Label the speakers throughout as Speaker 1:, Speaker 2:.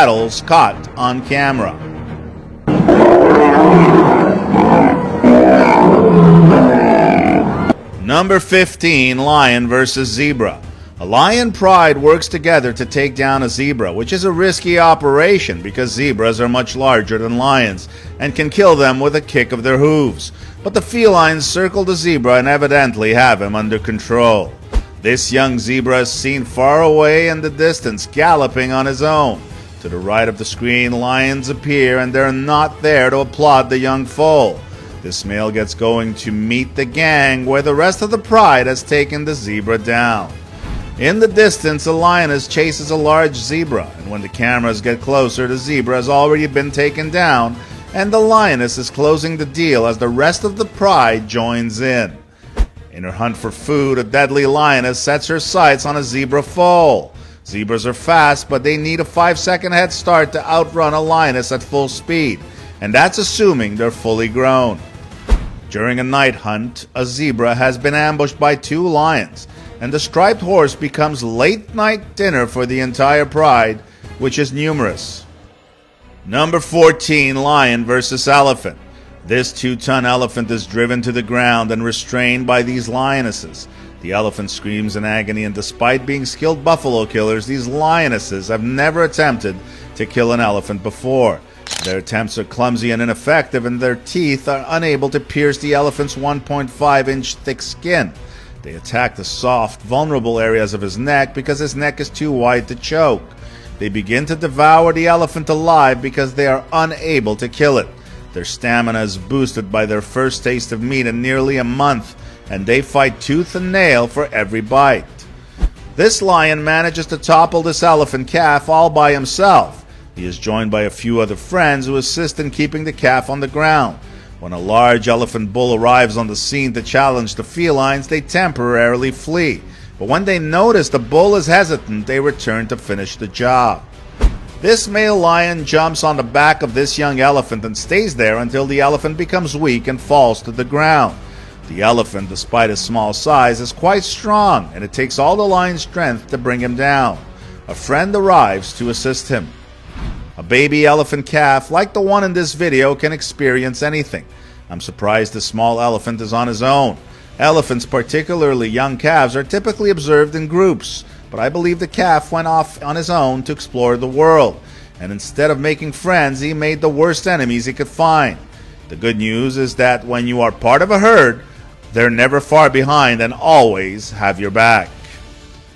Speaker 1: battles caught on camera. Number 15, lion versus zebra. A lion pride works together to take down a zebra, which is a risky operation because zebras are much larger than lions and can kill them with a kick of their hooves. But the felines circle the zebra and evidently have him under control. This young zebra is seen far away in the distance, galloping on his own. To the right of the screen, lions appear and they're not there to applaud the young foal. This male gets going to meet the gang where the rest of the pride has taken the zebra down. In the distance, a lioness chases a large zebra, and when the cameras get closer, the zebra has already been taken down, and the lioness is closing the deal as the rest of the pride joins in. In her hunt for food, a deadly lioness sets her sights on a zebra foal. Zebras are fast, but they need a 5-second head start to outrun a lioness at full speed, and that's assuming they're fully grown. During a night hunt, a zebra has been ambushed by 2 lions, and the striped horse becomes late-night dinner for the entire pride, which is numerous. Number 14, lion versus elephant. This 2-ton elephant is driven to the ground and restrained by these lionesses. The elephant screams in agony, and despite being skilled buffalo killers, these lionesses have never attempted to kill an elephant before. Their attempts are clumsy and ineffective, and their teeth are unable to pierce the elephant's 1.5-inch thick skin. They attack the soft, vulnerable areas of his neck because his neck is too wide to choke. They begin to devour the elephant alive because they are unable to kill it. Their stamina is boosted by their first taste of meat in nearly a month, and they fight tooth and nail for every bite. This lion manages to topple this elephant calf all by himself. He is joined by a few other friends who assist in keeping the calf on the ground. When a large elephant bull arrives on the scene to challenge the felines, they temporarily flee. But when they notice the bull is hesitant, they return to finish the job. This male lion jumps on the back of this young elephant and stays there until the elephant becomes weak and falls to the ground. The elephant, despite his small size, is quite strong, and it takes all the lion's strength to bring him down. A friend arrives to assist him. A baby elephant calf, like the one in this video, can experience anything. I'm surprised the small elephant is on his own. Elephants, particularly young calves, are typically observed in groups, but I believe the calf went off on his own to explore the world, and instead of making friends, he made the worst enemies he could find. The good news is that when you are part of a herd, they're never far behind and always have your back.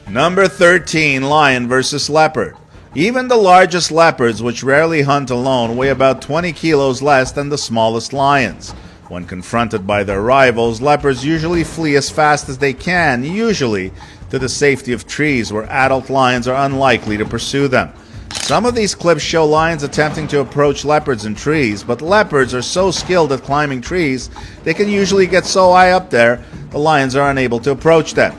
Speaker 1: Number 13, lion versus leopard. Even the largest leopards, which rarely hunt alone, weigh about 20 kilos less than the smallest lions. When confronted by their rivals, leopards usually flee as fast as they can, usually to the safety of trees where adult lions are unlikely to pursue them. Some of these clips show lions attempting to approach leopards in trees, but leopards are so skilled at climbing trees, they can usually get so high up there, the lions are unable to approach them.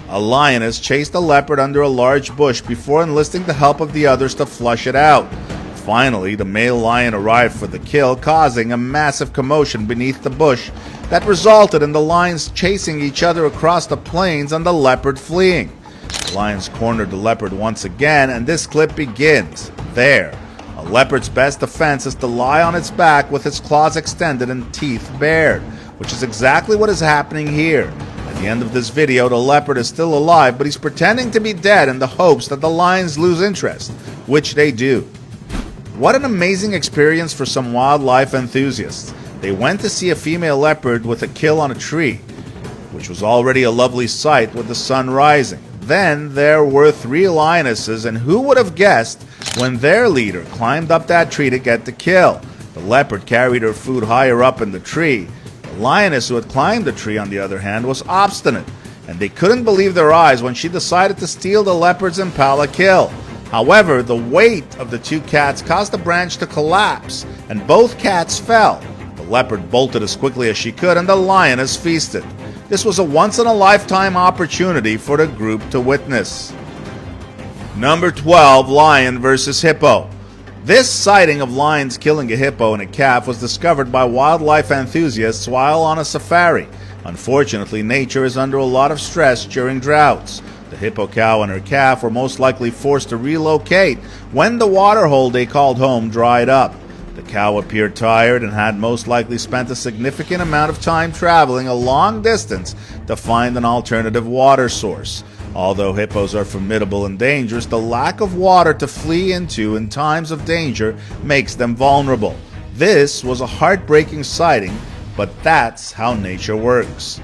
Speaker 1: A lioness chased a leopard under a large bush before enlisting the help of the others to flush it out. Finally, the male lion arrived for the kill, causing a massive commotion beneath the bush that resulted in the lions chasing each other across the plains and the leopard fleeing. The lions cornered the leopard once again, and this clip begins there. A leopard's best defense is to lie on its back with its claws extended and teeth bared, which is exactly what is happening here. At the end of this video, the leopard is still alive, but he's pretending to be dead in the hopes that the lions lose interest, which they do. What an amazing experience for some wildlife enthusiasts. They went to see a female leopard with a kill on a tree, which was already a lovely sight with the sun rising. Then there were 3 lionesses, and who would have guessed when their leader climbed up that tree to get the kill? The leopard carried her food higher up in the tree. The lioness who had climbed the tree, on the other hand, was obstinate, and they couldn't believe their eyes when she decided to steal the leopard's impala kill. However, the weight of the 2 cats caused the branch to collapse, and both cats fell. The leopard bolted as quickly as she could, and the lioness feasted. This was a once-in-a-lifetime opportunity for the group to witness. Number 12, lion versus hippo. This sighting of lions killing a hippo and a calf was discovered by wildlife enthusiasts while on a safari. Unfortunately, nature is under a lot of stress during droughts. The The hippo cow and her calf were most likely forced to relocate when the waterhole they called home dried up. The cow appeared tired and had most likely spent a significant amount of time traveling a long distance to find an alternative water source. Although hippos are formidable and dangerous, the lack of water to flee into in times of danger makes them vulnerable. This was a heartbreaking sighting, but that's how nature works.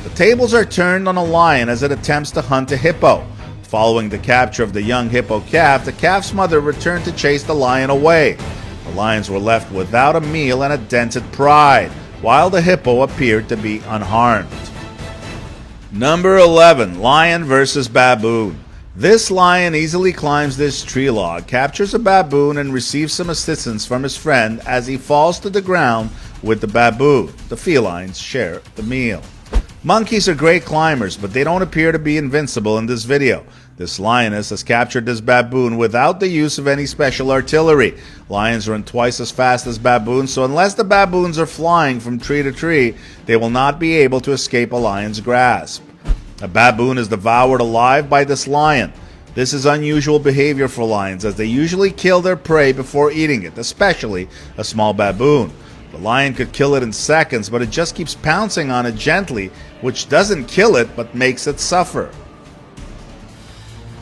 Speaker 1: The tables are turned on a lion as it attempts to hunt a hippo. Following the capture of the young hippo calf, the calf's mother returned to chase the lion away. The lions were left without a meal and a dented pride, while the hippo appeared to be unharmed. Number 11. Lion versus baboon. This lion easily climbs this tree log, captures a baboon, and receives some assistance from his friend as he falls to the ground with the baboon. The felines share the meal. Monkeys are great climbers, but they don't appear to be invincible in this video. This lioness has captured this baboon without the use of any special artillery. Lions run twice as fast as baboons, so unless the baboons are flying from tree to tree, they will not be able to escape a lion's grasp. A baboon is devoured alive by this lion. This is unusual behavior for lions, as they usually kill their prey before eating it, especially a small baboon. The lion could kill it in seconds, but it just keeps pouncing on it gently, which doesn't kill it but makes it suffer.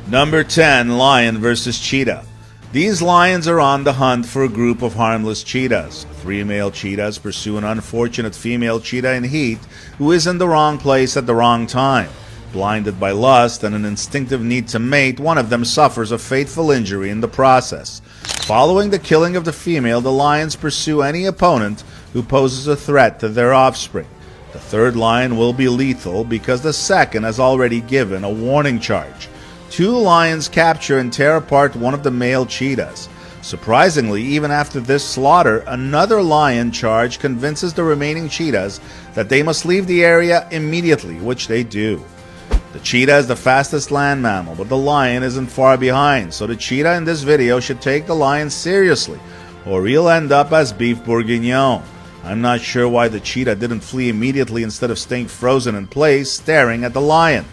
Speaker 1: Number 10. Lion versus cheetah. These lions are on the hunt for a group of harmless cheetahs. 3 male cheetahs pursue an unfortunate female cheetah in heat who is in the wrong place at the wrong time. Blinded by lust and an instinctive need to mate, one of them suffers a fateful injury in the process. Following the killing of the female, the lions pursue any opponent who poses a threat to their offspring. The third lion will be lethal because the second has already given a warning charge. 2 lions capture and tear apart one of the male cheetahs. Surprisingly, even after this slaughter, another lion charge convinces the remaining cheetahs that they must leave the area immediately, which they do. The cheetah is the fastest land mammal, but the lion isn't far behind, so the cheetah in this video should take the lion seriously, or he'll end up as beef bourguignon. I'm not sure why the cheetah didn't flee immediately instead of staying frozen in place, staring at the lion.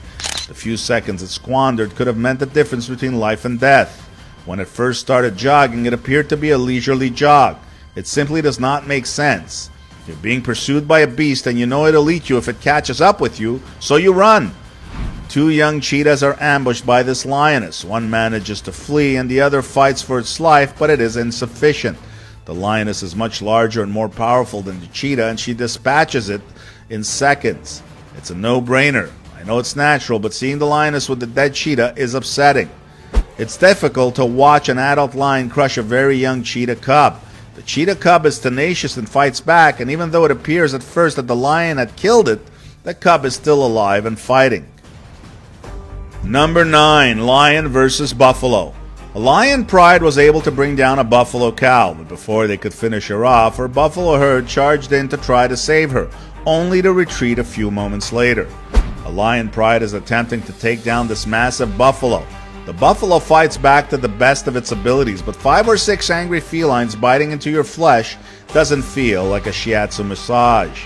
Speaker 1: The few seconds it squandered could have meant the difference between life and death. When it first started jogging, it appeared to be a leisurely jog. It simply does not make sense. You're being pursued by a beast and you know it'll eat you if it catches up with you, so you run. 2 young cheetahs are ambushed by this lioness. One manages to flee and the other fights for its life, but it is insufficient. The lioness is much larger and more powerful than the cheetah, and she dispatches it in seconds. It's a no-brainer. I know it's natural, but seeing the lioness with the dead cheetah is upsetting. It's difficult to watch an adult lion crush a very young cheetah cub. The cheetah cub is tenacious and fights back, and even though it appears at first that the lion had killed it, the cub is still alive and fighting. Number 9. Lion versus buffalo. A lion pride was able to bring down a buffalo cow, but before they could finish her off, her buffalo herd charged in to try to save her, only to retreat a few moments later. A lion pride is attempting to take down this massive buffalo. The buffalo fights back to the best of its abilities, but 5 or 6 angry felines biting into your flesh doesn't feel like a shiatsu massage.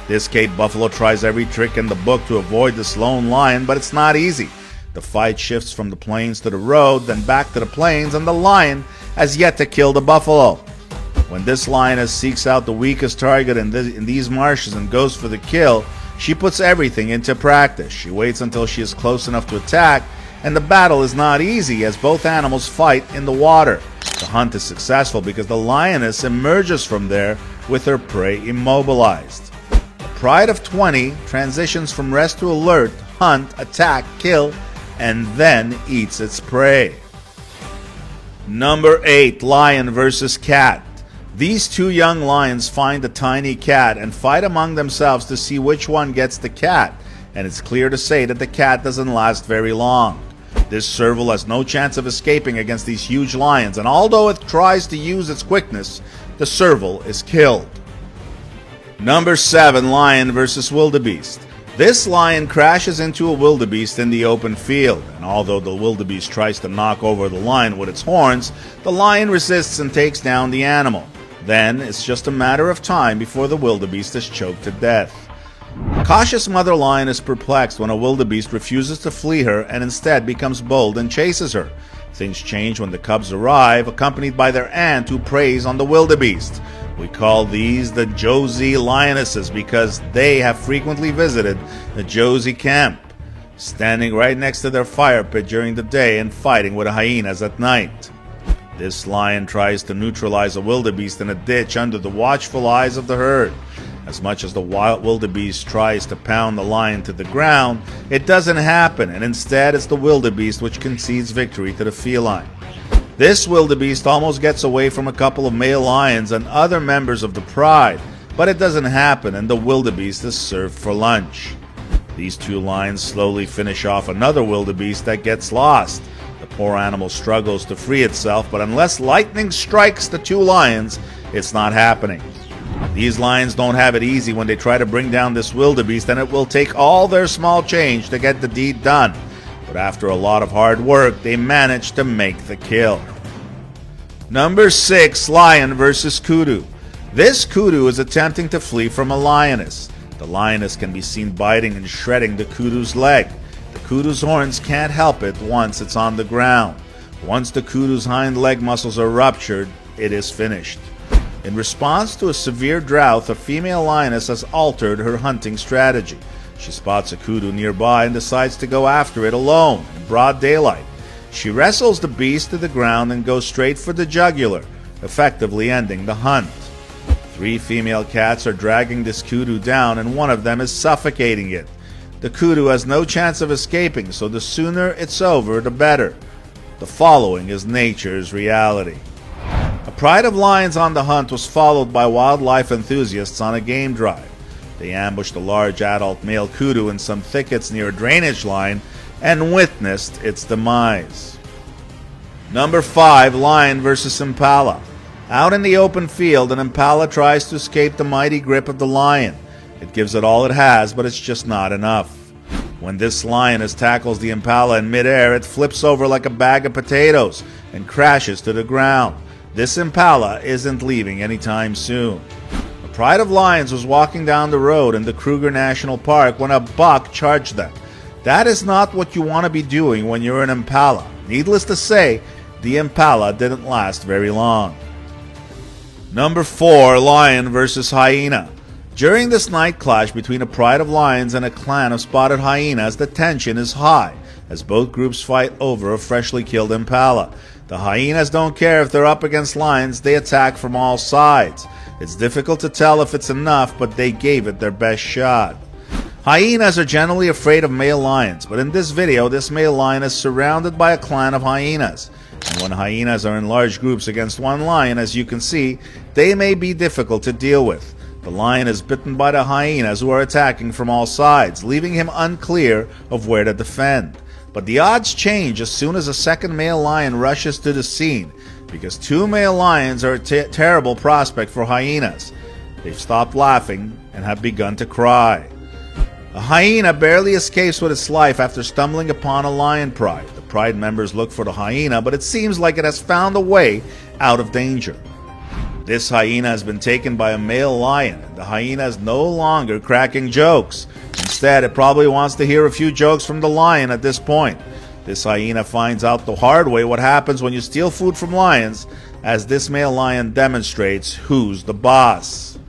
Speaker 1: This Cape buffalo tries every trick in the book to avoid this lone lion, but it's not easy. The fight shifts from the plains to the road, then back to the plains, and the lion has yet to kill the buffalo. When this lioness seeks out the weakest target in these marshes and goes for the kill, she puts everything into practice. She waits until she is close enough to attack, and the battle is not easy as both animals fight in the water. The hunt is successful because the lioness emerges from there with her prey immobilized. The pride of 20 transitions from rest to alert, hunt, attack, kill, and then eats its prey. Number 8. Lion versus cat. These 2 young lions find a tiny cat and fight among themselves to see which one gets the cat, and it's clear to say that the cat doesn't last very long. This serval has no chance of escaping against these huge lions, and although it tries to use its quickness, the serval is killed. Number 7. Lion versus wildebeest. This lion crashes into a wildebeest in the open field, and although the wildebeest tries to knock over the lion with its horns, the lion resists and takes down the animal. Then it's just a matter of time before the wildebeest is choked to death. A cautious mother lion is perplexed when a wildebeest refuses to flee her and instead becomes bold and chases her. Things change when the cubs arrive, accompanied by their aunt who preys on the wildebeest. We call these the Josie lionesses because they have frequently visited the Josie camp, standing right next to their fire pit during the day and fighting with hyenas at night. This lion tries to neutralize a wildebeest in a ditch under the watchful eyes of the herd. As much as the wild wildebeest tries to pound the lion to the ground, it doesn't happen, and instead it's the wildebeest which concedes victory to the feline. This wildebeest almost gets away from a couple of male lions and other members of the pride, but it doesn't happen, and the wildebeest is served for lunch. These two lions slowly finish off another wildebeest that gets lost. The poor animal struggles to free itself, but unless lightning strikes the two lions, it's not happening. These lions don't have it easy when they try to bring down this wildebeest, and it will take all their small change to get the deed done. But after a lot of hard work, they manage to make the kill. Number 6, lion versus kudu. This kudu is attempting to flee from a lioness. The lioness can be seen biting and shredding the kudu's leg. The kudu's horns can't help it once it's on the ground. Once the kudu's hind leg muscles are ruptured, it is finished. In response to a severe drought, a female lioness has altered her hunting strategy. She spots a kudu nearby and decides to go after it alone in broad daylight. She wrestles the beast to the ground and goes straight for the jugular, effectively ending the hunt. 3 female cats are dragging this kudu down, and one of them is suffocating it. The kudu has no chance of escaping, so the sooner it's over, the better. The following is nature's reality. A pride of lions on the hunt was followed by wildlife enthusiasts on a game drive. They ambushed a large adult male kudu in some thickets near a drainage line and witnessed its demise. Number 5, lion versus impala. Out in the open field, an impala tries to escape the mighty grip of the lion. It gives it all it has, but it's just not enough. When this lioness tackles the impala in midair, it flips over like a bag of potatoes and crashes to the ground. This impala isn't leaving anytime soon. A pride of lions was walking down the road in the Kruger National Park when a buck charged them. That is not what you want to be doing when you're an impala. Needless to say, the impala didn't last very long. Number 4, lion versus hyena. During this night clash between a pride of lions and a clan of spotted hyenas, the tension is high as both groups fight over a freshly killed impala. The hyenas don't care if they're up against lions, they attack from all sides. It's difficult to tell if it's enough, but they gave it their best shot. Hyenas are generally afraid of male lions, but in this video, this male lion is surrounded by a clan of hyenas. And when hyenas are in large groups against one lion, as you can see, they may be difficult to deal with. The lion is bitten by the hyenas who are attacking from all sides, leaving him unclear of where to defend. But the odds change as soon as a second male lion rushes to the scene, because 2 male lions are a terrible prospect for hyenas. They've stopped laughing and have begun to cry. A hyena barely escapes with its life after stumbling upon a lion pride. The pride members look for the hyena, but it seems like it has found a way out of danger. This hyena has been taken by a male lion, and the hyena is no longer cracking jokes. Instead, it probably wants to hear a few jokes from the lion at this point. This hyena finds out the hard way what happens when you steal food from lions, as this male lion demonstrates who's the boss.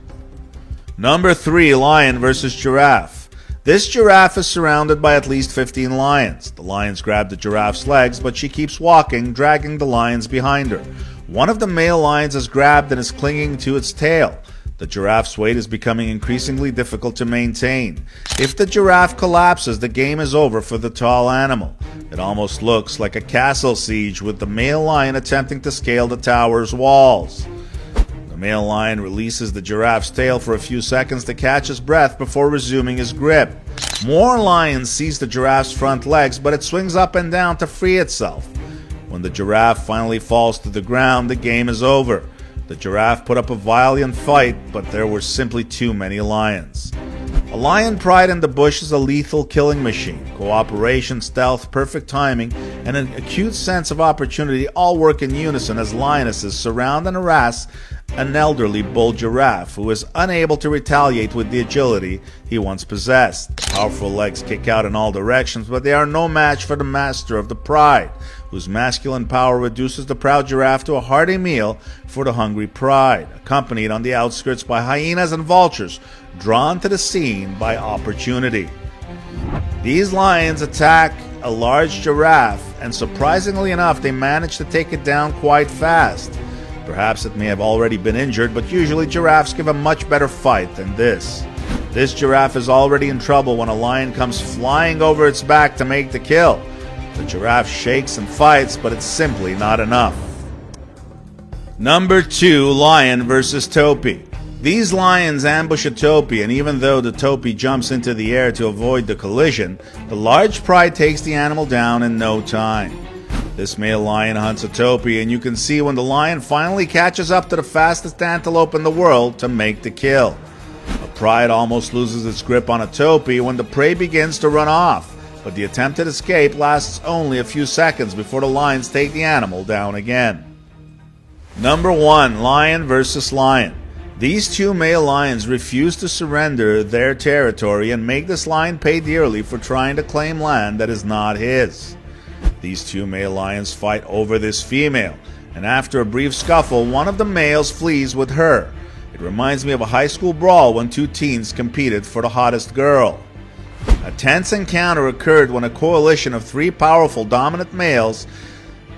Speaker 1: Number 3, lion versus giraffe. This giraffe is surrounded by at least 15 lions. The lions grab the giraffe's legs, but she keeps walking, dragging the lions behind her. One of the male lions is grabbed and is clinging to its tail. The giraffe's weight is becoming increasingly difficult to maintain. If the giraffe collapses, the game is over for the tall animal. It almost looks like a castle siege with the male lion attempting to scale the tower's walls. The male lion releases the giraffe's tail for a few seconds to catch his breath before resuming his grip. More lions seize the giraffe's front legs, but it swings up and down to free itself. When the giraffe finally falls to the ground, the game is over. The giraffe put up a valiant fight, but there were simply too many lions. A lion pride in the bush is a lethal killing machine. Cooperation, stealth, perfect timing, and an acute sense of opportunity all work in unison as lionesses surround and harass an elderly bull giraffe who is unable to retaliate with the agility he once possessed. The powerful legs kick out in all directions, but they are no match for the master of the pride, whose masculine power reduces the proud giraffe to a hearty meal for the hungry pride, accompanied on the outskirts by hyenas and vultures, drawn to the scene by opportunity. These lions attack a large giraffe, and surprisingly enough, they manage to take it down quite fast. Perhaps it may have already been injured, but usually giraffes give a much better fight than this. This giraffe is already in trouble when a lion comes flying over its back to make the kill. The giraffe shakes and fights, but it's simply not enough. Number 2, lion versus topi. These lions ambush a topi, and even though the topi jumps into the air to avoid the collision, the large pride takes the animal down in no time. This male lion hunts a topi, and you can see when the lion finally catches up to the fastest antelope in the world to make the kill. A pride almost loses its grip on a topi when the prey begins to run off, but the attempted escape lasts only a few seconds before the lions take the animal down again. Number 1, lion versus lion. These two male lions refuse to surrender their territory and make this lion pay dearly for trying to claim land that is not his. These two male lions fight over this female, and after a brief scuffle, one of the males flees with her. It reminds me of a high school brawl when two teens competed for the hottest girl. A tense encounter occurred when a coalition of 3 powerful dominant males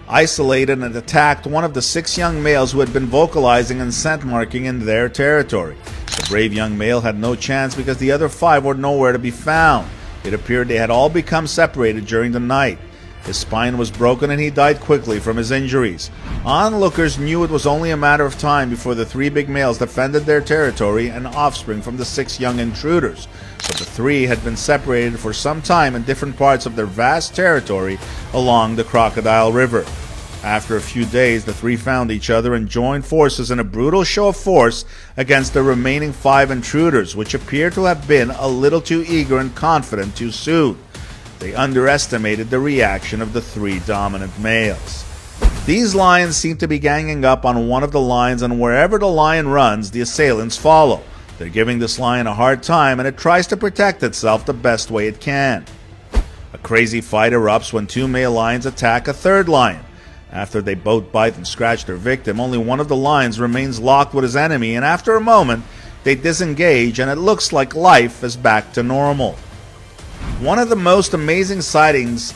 Speaker 1: isolated and attacked one of the 6 young males who had been vocalizing and scent marking in their territory. The brave young male had no chance because the other 5 were nowhere to be found. It appeared they had all become separated during the night. His spine was broken and he died quickly from his injuries. Onlookers knew it was only a matter of time before the 3 big males defended their territory and offspring from the 6 young intruders. But the 3 had been separated for some time in different parts of their vast territory along the Crocodile River. After a few days, the 3 found each other and joined forces in a brutal show of force against the remaining 5 intruders, which appeared to have been a little too eager and confident too soon. They underestimated the reaction of the 3 dominant males. These lions seem to be ganging up on one of the lions, and wherever the lion runs, the assailants follow. They're giving this lion a hard time, and it tries to protect itself the best way it can. A crazy fight erupts when 2 male lions attack a 3rd lion. After they both bite and scratch their victim, only one of the lions remains locked with his enemy, and after a moment, they disengage, and it looks like life is back to normal. One of the most amazing sightings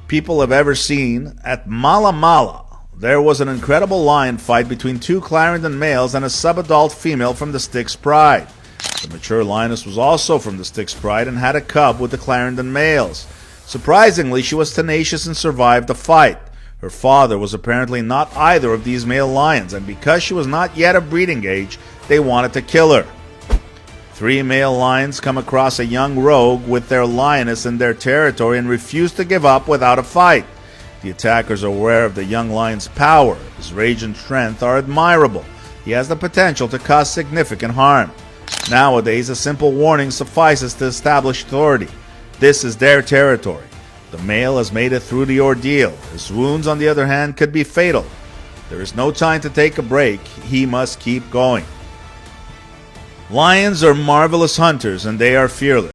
Speaker 1: people have ever seen at Mala Mala. There was an incredible lion fight between 2 Clarendon males and a subadult female from the Styx Pride. The mature lioness was also from the Styx Pride and had a cub with the Clarendon males. Surprisingly, she was tenacious and survived the fight. Her father was apparently not either of these male lions, and because she was not yet of breeding age, they wanted to kill her. 3 male lions come across a young rogue with their lioness in their territory and refuse to give up without a fight. The attackers are aware of the young lion's power. His rage and strength are admirable. He has the potential to cause significant harm. Nowadays, a simple warning suffices to establish authority. This is their territory. The male has made it through the ordeal. His wounds, on the other hand, could be fatal. There is no time to take a break. He must keep going. Lions are marvelous hunters, and they are fearless.